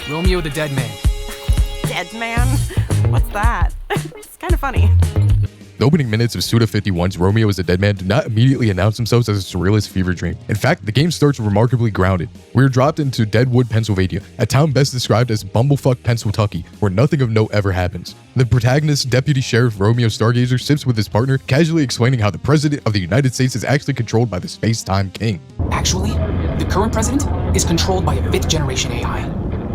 Romeo the Dead Man. Dead man? What's that? It's kind of funny. The opening minutes of Suda51's Romeo is a Dead Man do not immediately announce themselves as a surrealist fever dream. In fact, the game starts remarkably grounded. We are dropped into Deadwood, Pennsylvania, a town best described as Bumblefuck, Pennsylvania, where nothing of note ever happens. The protagonist, Deputy Sheriff Romeo Stargazer, sips with his partner, casually explaining how the President of the United States is actually controlled by the Space-Time King. Actually, the current president is controlled by a fifth-generation AI,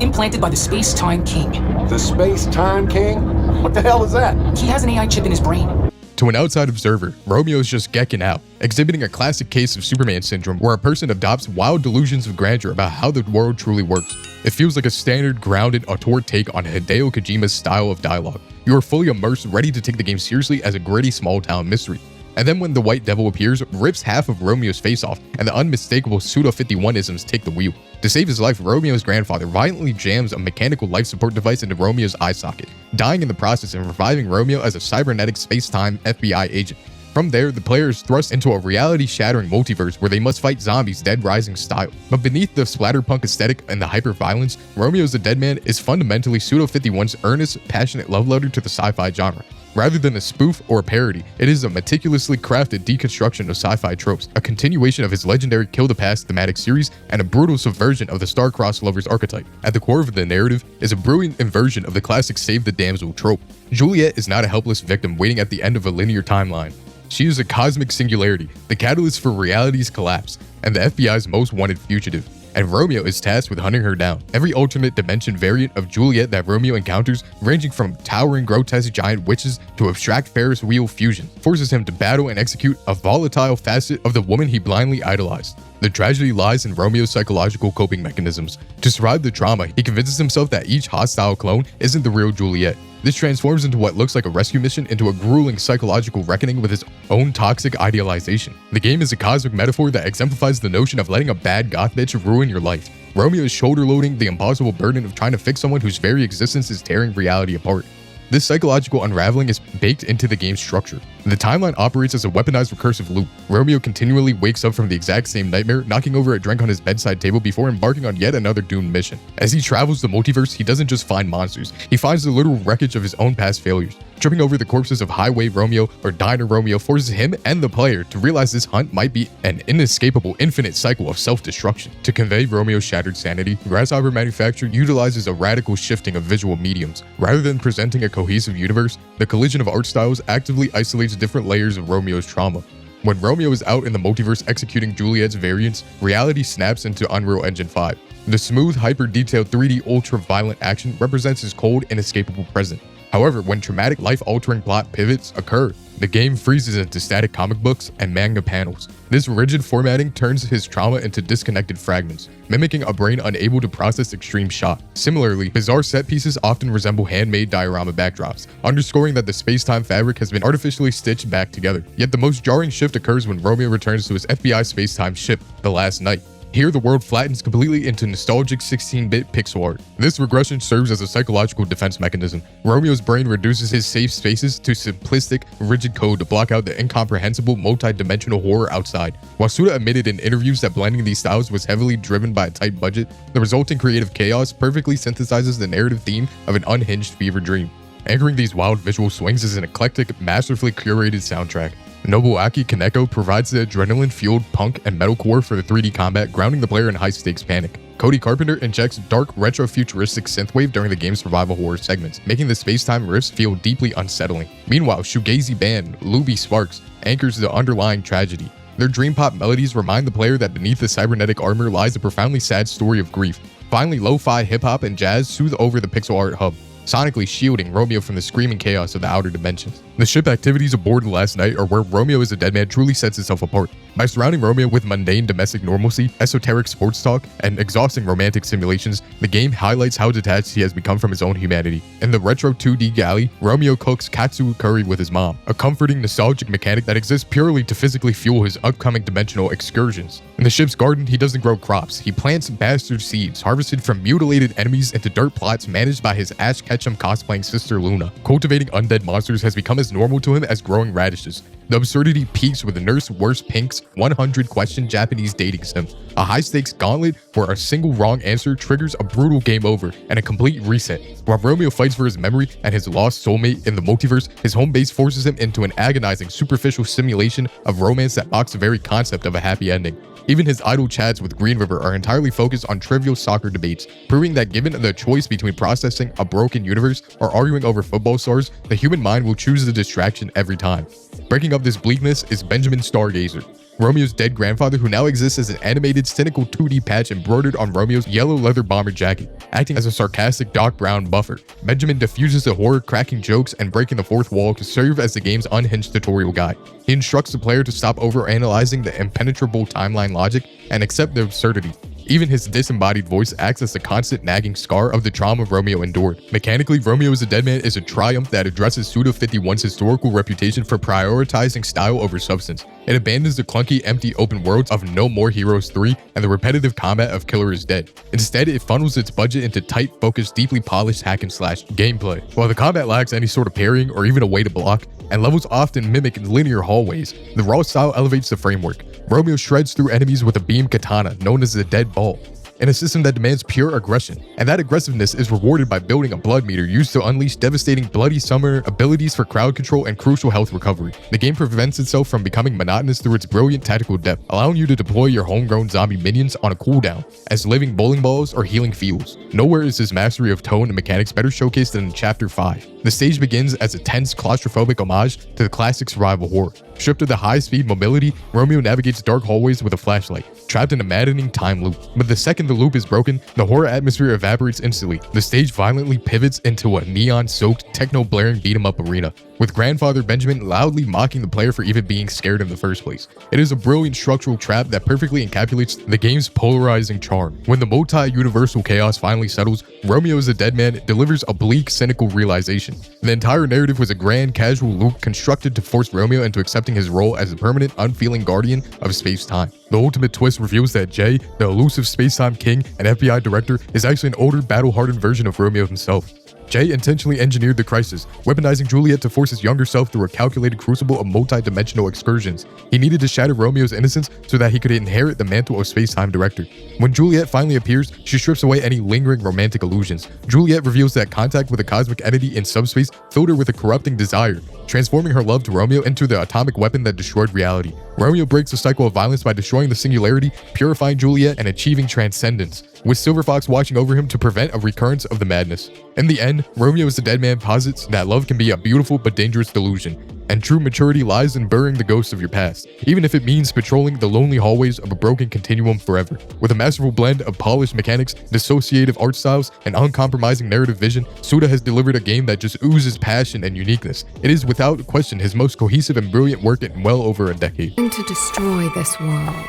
implanted by the Space-Time King. The Space-Time King? What the hell is that? He has an AI chip in his brain. To an outside observer, Romeo is just geeking out, exhibiting a classic case of Superman syndrome where a person adopts wild delusions of grandeur about how the world truly works. It feels like a standard, grounded, auteur take on Hideo Kojima's style of dialogue. You are fully immersed, ready to take the game seriously as a gritty small-town mystery. And then when the White Devil appears, rips half of Romeo's face off, and the unmistakable Suda51-isms take the wheel. To save his life, Romeo's grandfather violently jams a mechanical life support device into Romeo's eye socket, dying in the process and reviving Romeo as a cybernetic space-time FBI agent. From there, the player is thrust into a reality-shattering multiverse where they must fight zombies Dead Rising style. But beneath the splatterpunk aesthetic and the hyper-violence, Romeo's the Dead Man is fundamentally Suda51's earnest, passionate love letter to the sci-fi genre. Rather than a spoof or a parody, it is a meticulously crafted deconstruction of sci-fi tropes, a continuation of his legendary Kill the Past thematic series, and a brutal subversion of the star-crossed lover's archetype. At the core of the narrative is a brilliant inversion of the classic Save the Damsel trope. Juliet is not a helpless victim waiting at the end of a linear timeline. She is a cosmic singularity, the catalyst for reality's collapse, and the FBI's most wanted fugitive. And Romeo is tasked with hunting her down. Every alternate dimension variant of Juliet that Romeo encounters, ranging from towering grotesque giant witches to abstract Ferris wheel fusion, forces him to battle and execute a volatile facet of the woman he blindly idolized. The tragedy lies in Romeo's psychological coping mechanisms. To survive the trauma, he convinces himself that each hostile clone isn't the real Juliet. This transforms into what looks like a rescue mission into a grueling psychological reckoning with his own toxic idealization. The game is a cosmic metaphor that exemplifies the notion of letting a bad goth bitch ruin your life. Romeo is shoulder-loading the impossible burden of trying to fix someone whose very existence is tearing reality apart. This psychological unraveling is baked into the game's structure. The timeline operates as a weaponized recursive loop. Romeo continually wakes up from the exact same nightmare, knocking over a drink on his bedside table before embarking on yet another doomed mission. As he travels the multiverse, he doesn't just find monsters, he finds the literal wreckage of his own past failures. Tripping over the corpses of Highway Romeo or Diner Romeo forces him and the player to realize this hunt might be an inescapable infinite cycle of self-destruction. To convey Romeo's shattered sanity, Grasshopper Manufacture utilizes a radical shifting of visual mediums. Rather than presenting a cohesive universe, the collision of art styles actively isolates different layers of Romeo's trauma. When Romeo is out in the multiverse executing Juliet's variants, reality snaps into Unreal Engine 5. The smooth, hyper-detailed 3D ultra-violent action represents his cold, inescapable present. However, when traumatic, life-altering plot pivots occur, the game freezes into static comic books and manga panels. This rigid formatting turns his trauma into disconnected fragments, mimicking a brain unable to process extreme shock. Similarly, bizarre set pieces often resemble handmade diorama backdrops, underscoring that the space-time fabric has been artificially stitched back together. Yet the most jarring shift occurs when Romeo returns to his FBI space-time ship, The Last Night. Here, the world flattens completely into nostalgic 16-bit pixel art. This regression serves as a psychological defense mechanism. Romeo's brain reduces his safe spaces to simplistic, rigid code to block out the incomprehensible, multi-dimensional horror outside. While Suda admitted in interviews that blending these styles was heavily driven by a tight budget, the resulting creative chaos perfectly synthesizes the narrative theme of an unhinged fever dream. Anchoring these wild visual swings is an eclectic, masterfully curated soundtrack. Nobuaki Kaneko provides the adrenaline-fueled punk and metalcore for the 3D combat, grounding the player in high-stakes panic. Cody Carpenter injects dark, retro-futuristic synthwave during the game's survival horror segments, making the space-time riffs feel deeply unsettling. Meanwhile, shoegazy band Luby Sparks anchors the underlying tragedy. Their dream pop melodies remind the player that beneath the cybernetic armor lies a profoundly sad story of grief. Finally, lo-fi hip-hop and jazz soothe over the pixel art hub, sonically shielding Romeo from the screaming chaos of the outer dimensions. The ship activities aboard The Last Night are where Romeo is a Dead Man truly sets itself apart. By surrounding Romeo with mundane domestic normalcy, esoteric sports talk, and exhausting romantic simulations, the game highlights how detached he has become from his own humanity. In the retro 2D galley, Romeo cooks katsu curry with his mom, a comforting, nostalgic mechanic that exists purely to physically fuel his upcoming dimensional excursions. In the ship's garden, he doesn't grow crops. He plants bastard seeds, harvested from mutilated enemies into dirt plots managed by his Ash Ketchum cosplaying Sister Luna. Cultivating undead monsters has become as normal to him as growing radishes. The absurdity peaks with Nurse Worst Pink's 100-question Japanese dating sim, a high-stakes gauntlet where a single wrong answer triggers a brutal game over and a complete reset. While Romeo fights for his memory and his lost soulmate in the multiverse, his home base forces him into an agonizing, superficial simulation of romance that mocks the very concept of a happy ending. Even his idle chats with Green River are entirely focused on trivial soccer debates, proving that given the choice between processing a broken universe or arguing over football stars, the human mind will choose the distraction every time. Breaking up this bleakness is Benjamin Stargazer, Romeo's dead grandfather, who now exists as an animated, cynical 2D patch embroidered on Romeo's yellow leather bomber jacket. Acting as a sarcastic Doc Brown buffer, Benjamin diffuses the horror, cracking jokes, and breaking the fourth wall to serve as the game's unhinged tutorial guide. He instructs the player to stop overanalyzing the impenetrable timeline logic and accept the absurdity. Even his disembodied voice acts as the constant nagging scar of the trauma Romeo endured. Mechanically, Romeo is a Dead Man is a triumph that addresses Suda51's historical reputation for prioritizing style over substance. It abandons the clunky, empty open worlds of No More Heroes 3 and the repetitive combat of Killer is Dead. Instead, it funnels its budget into tight, focused, deeply polished hack-and-slash gameplay. While the combat lacks any sort of parrying or even a way to block, and levels often mimic linear hallways, the raw style elevates the framework. Romeo shreds through enemies with a beam katana known as the Dead Ball, in a system that demands pure aggression, and that aggressiveness is rewarded by building a blood meter used to unleash devastating bloody summoner abilities for crowd control and crucial health recovery. The game prevents itself from becoming monotonous through its brilliant tactical depth, allowing you to deploy your homegrown zombie minions on a cooldown as living bowling balls or healing fields. Nowhere is his mastery of tone and mechanics better showcased than in Chapter 5. The stage begins as a tense, claustrophobic homage to the classic survival horror. Stripped of the high-speed mobility, Romeo navigates dark hallways with a flashlight, trapped in a maddening time loop. But the second the loop is broken, the horror atmosphere evaporates instantly. The stage violently pivots into a neon-soaked, techno-blaring beat-em-up arena, with Grandfather Benjamin loudly mocking the player for even being scared in the first place. It is a brilliant structural trap that perfectly encapsulates the game's polarizing charm. When the multi-universal chaos finally settles, Romeo is a Dead Man delivers a bleak, cynical realization. The entire narrative was a grand, casual loop constructed to force Romeo into accepting his role as a permanent, unfeeling guardian of space-time. The ultimate twist reveals that Jay, the elusive space-time king and FBI director, is actually an older, battle-hardened version of Romeo himself. Jay intentionally engineered the crisis, weaponizing Juliet to force his younger self through a calculated crucible of multi-dimensional excursions. He needed to shatter Romeo's innocence so that he could inherit the mantle of space-time director. When Juliet finally appears, she strips away any lingering romantic illusions. Juliet reveals that contact with a cosmic entity in subspace filled her with a corrupting desire, transforming her love to Romeo into the atomic weapon that destroyed reality. Romeo breaks the cycle of violence by destroying the singularity, purifying Juliet, and achieving transcendence, with Silver Fox watching over him to prevent a recurrence of the madness. In the end, Romeo is the Dead Man posits that love can be a beautiful but dangerous delusion, and true maturity lies in burying the ghosts of your past, even if it means patrolling the lonely hallways of a broken continuum forever. With a masterful blend of polished mechanics, dissociative art styles, and uncompromising narrative vision, Suda has delivered a game that just oozes passion and uniqueness. It is without question his most cohesive and brilliant work in well over a decade. To destroy this world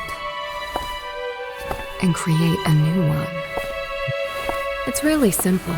and create a new one. It's really simple.